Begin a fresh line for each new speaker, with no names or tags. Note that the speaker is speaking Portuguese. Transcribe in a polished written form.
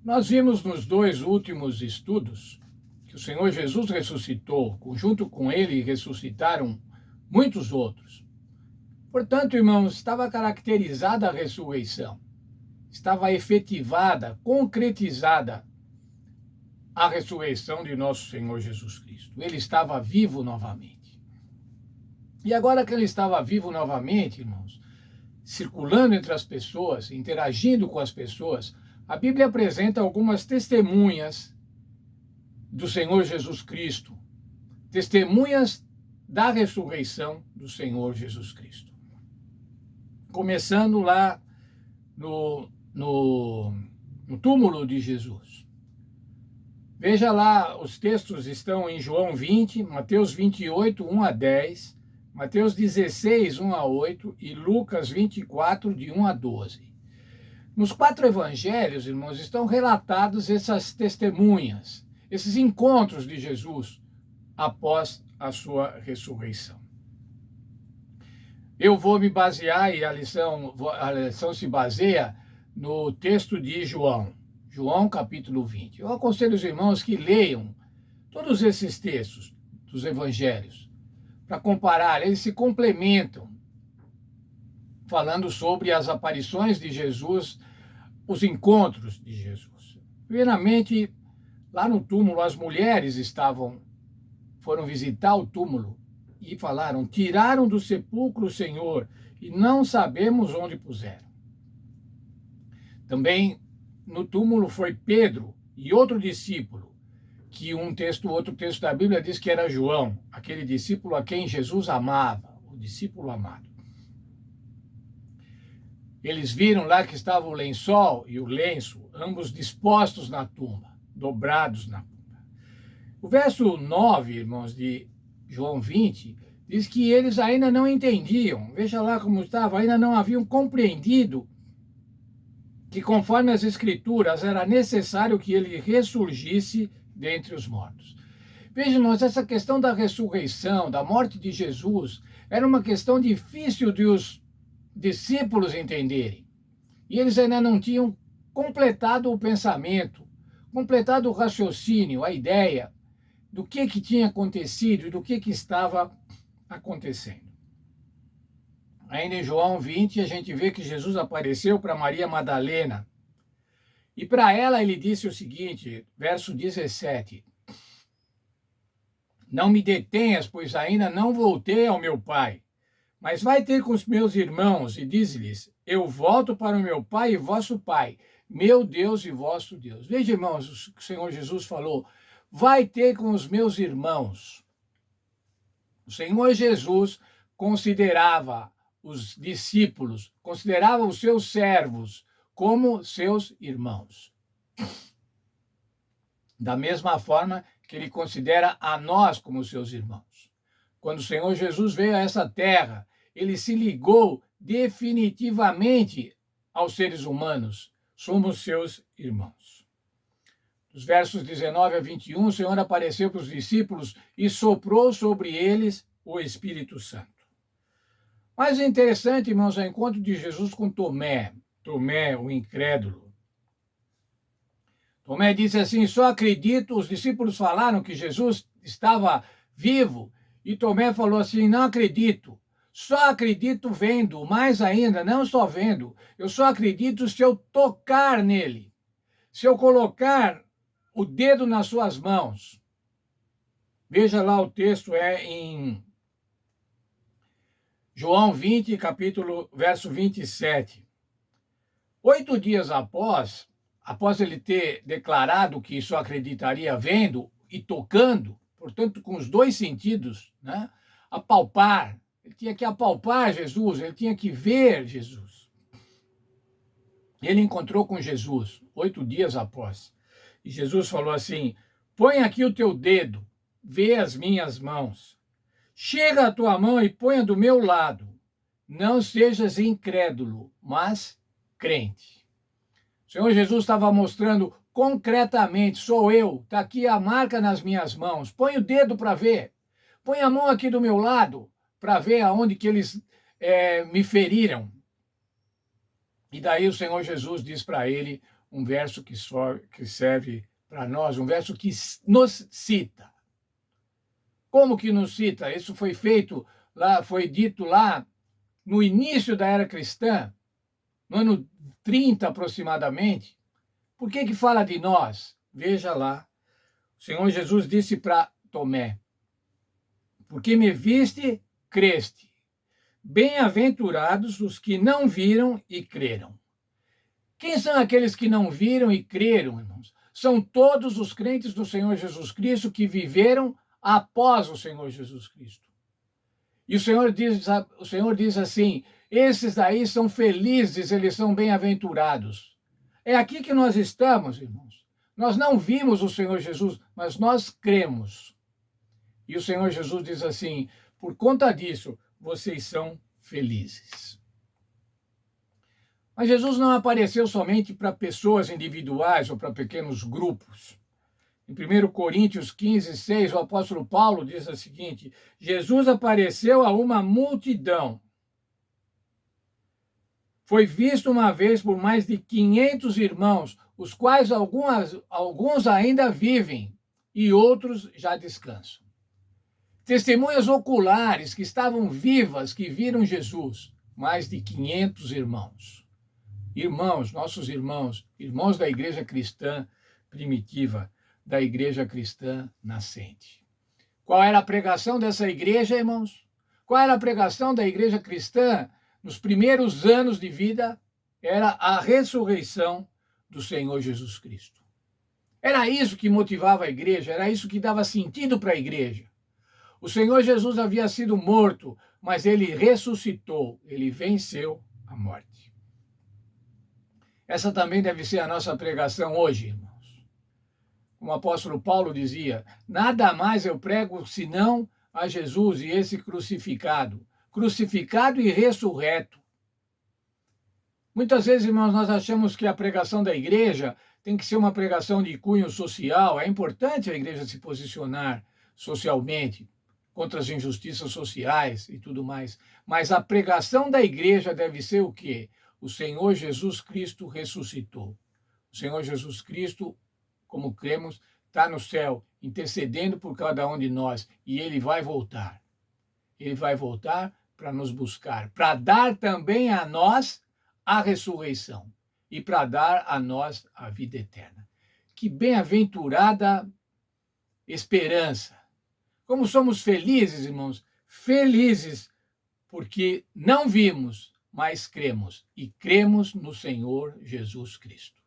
Nós vimos nos dois últimos estudos que o Senhor Jesus ressuscitou, junto com ele ressuscitaram muitos outros. Portanto, irmãos, estava caracterizada a ressurreição, estava efetivada, concretizada a ressurreição de nosso Senhor Jesus Cristo. Ele estava vivo novamente. E agora que ele estava vivo novamente, irmãos, circulando entre as pessoas, interagindo com as pessoas, a Bíblia apresenta algumas testemunhas do Senhor Jesus Cristo, testemunhas da ressurreição do Senhor Jesus Cristo. Começando lá no túmulo de Jesus. Veja lá, os textos estão em João 20, Mateus 28, 1 a 10, Mateus 16, 1 a 8 e Lucas 24, de 1 a 12. Nos 4 evangelhos, irmãos, estão relatados essas testemunhas, esses encontros de Jesus após a sua ressurreição. Eu vou me basear, e a lição se baseia no texto de João capítulo 20. Eu aconselho os irmãos que leiam todos esses textos dos evangelhos, para comparar, eles se complementam, falando sobre as aparições de Jesus, os encontros de Jesus. Primeiramente, lá no túmulo, as mulheres foram visitar o túmulo e falaram: tiraram do sepulcro o Senhor e não sabemos onde puseram. Também no túmulo foi Pedro e outro discípulo, que outro texto da Bíblia diz que era João, aquele discípulo a quem Jesus amava, o discípulo amado. Eles viram lá que estava o lençol e o lenço, ambos dispostos na tumba, dobrados na tumba. O verso 9, irmãos, de João 20, diz que eles ainda não entendiam, veja lá como estava, ainda não haviam compreendido que, conforme as Escrituras, era necessário que ele ressurgisse dentre os mortos. Vejam, irmãos, essa questão da ressurreição, da morte de Jesus, era uma questão difícil de os discípulos entenderem. E eles ainda não tinham completado o pensamento, completado o raciocínio, a ideia do que tinha acontecido e do que estava acontecendo. Ainda em João 20, a gente vê que Jesus apareceu para Maria Madalena. E para ela ele disse o seguinte, verso 17: não me detenhas, pois ainda não voltei ao meu Pai, mas vai ter com os meus irmãos e diz-lhes: eu volto para o meu Pai e vosso Pai, meu Deus e vosso Deus. Veja, irmãos, o Senhor Jesus falou: vai ter com os meus irmãos. O Senhor Jesus considerava os discípulos, considerava os seus servos como seus irmãos. Da mesma forma que ele considera a nós como seus irmãos. Quando o Senhor Jesus veio a essa terra, ele se ligou definitivamente aos seres humanos. Somos seus irmãos. Dos versos 19 a 21, o Senhor apareceu para os discípulos e soprou sobre eles o Espírito Santo. Mas é interessante, irmãos, é o encontro de Jesus com Tomé, o incrédulo. Tomé disse assim: só acredito, os discípulos falaram que Jesus estava vivo, e Tomé falou assim: não acredito, só acredito vendo, mais ainda, não só vendo, eu só acredito se eu tocar nele, se eu colocar o dedo nas suas mãos. Veja lá, o texto é em João 20, verso 27. 8 dias após ele ter declarado que só acreditaria vendo e tocando, portanto, com os dois sentidos, né? Apalpar, ele tinha que apalpar Jesus, ele tinha que ver Jesus. Ele encontrou com Jesus 8 dias após. E Jesus falou assim: põe aqui o teu dedo, vê as minhas mãos. Chega a tua mão e ponha do meu lado. Não sejas incrédulo, mas crente. O Senhor Jesus estava mostrando concretamente: sou eu, está aqui a marca nas minhas mãos. Põe o dedo para ver. Põe a mão aqui do meu lado para ver aonde que eles me feriram. E daí o Senhor Jesus diz para ele um verso que serve para nós, um verso que nos cita. Como que nos cita? Isso foi feito lá, foi dito lá no início da era cristã, no ano 30 aproximadamente. Por que fala de nós? Veja lá. O Senhor Jesus disse para Tomé: porque me viste, creste. Bem-aventurados os que não viram e creram. Quem são aqueles que não viram e creram, irmãos? São todos os crentes do Senhor Jesus Cristo que viveram após o Senhor Jesus Cristo. E o Senhor diz assim: esses daí são felizes, eles são bem-aventurados. É aqui que nós estamos, irmãos. Nós não vimos o Senhor Jesus, mas nós cremos. E o Senhor Jesus diz assim: por conta disso, vocês são felizes. Mas Jesus não apareceu somente para pessoas individuais ou para pequenos grupos. Em 1 Coríntios 15, 6, o apóstolo Paulo diz o seguinte: Jesus apareceu a uma multidão. Foi visto uma vez por mais de 500 irmãos, os quais alguns ainda vivem e outros já descansam. Testemunhas oculares que estavam vivas, que viram Jesus, mais de 500 irmãos. Irmãos, nossos irmãos, irmãos da igreja cristã primitiva, da igreja cristã nascente. Qual era a pregação dessa igreja, irmãos? Qual era a pregação da igreja cristã nos primeiros anos de vida? Era a ressurreição do Senhor Jesus Cristo. Era isso que motivava a igreja, era isso que dava sentido para a igreja. O Senhor Jesus havia sido morto, mas ele ressuscitou, ele venceu a morte. Essa também deve ser a nossa pregação hoje, irmãos. Como o apóstolo Paulo dizia: nada mais eu prego senão a Jesus e esse crucificado e ressurreto. Muitas vezes, irmãos, nós achamos que a pregação da igreja tem que ser uma pregação de cunho social. É importante a igreja se posicionar socialmente contra as injustiças sociais e tudo mais. Mas a pregação da igreja deve ser o quê? O Senhor Jesus Cristo ressuscitou. O Senhor Jesus Cristo, como cremos, está no céu, intercedendo por cada um de nós. E ele vai voltar. Ele vai voltar para nos buscar, para dar também a nós a ressurreição e para dar a nós a vida eterna. Que bem-aventurada esperança! Como somos felizes, irmãos, felizes porque não vimos, mas cremos, e cremos no Senhor Jesus Cristo.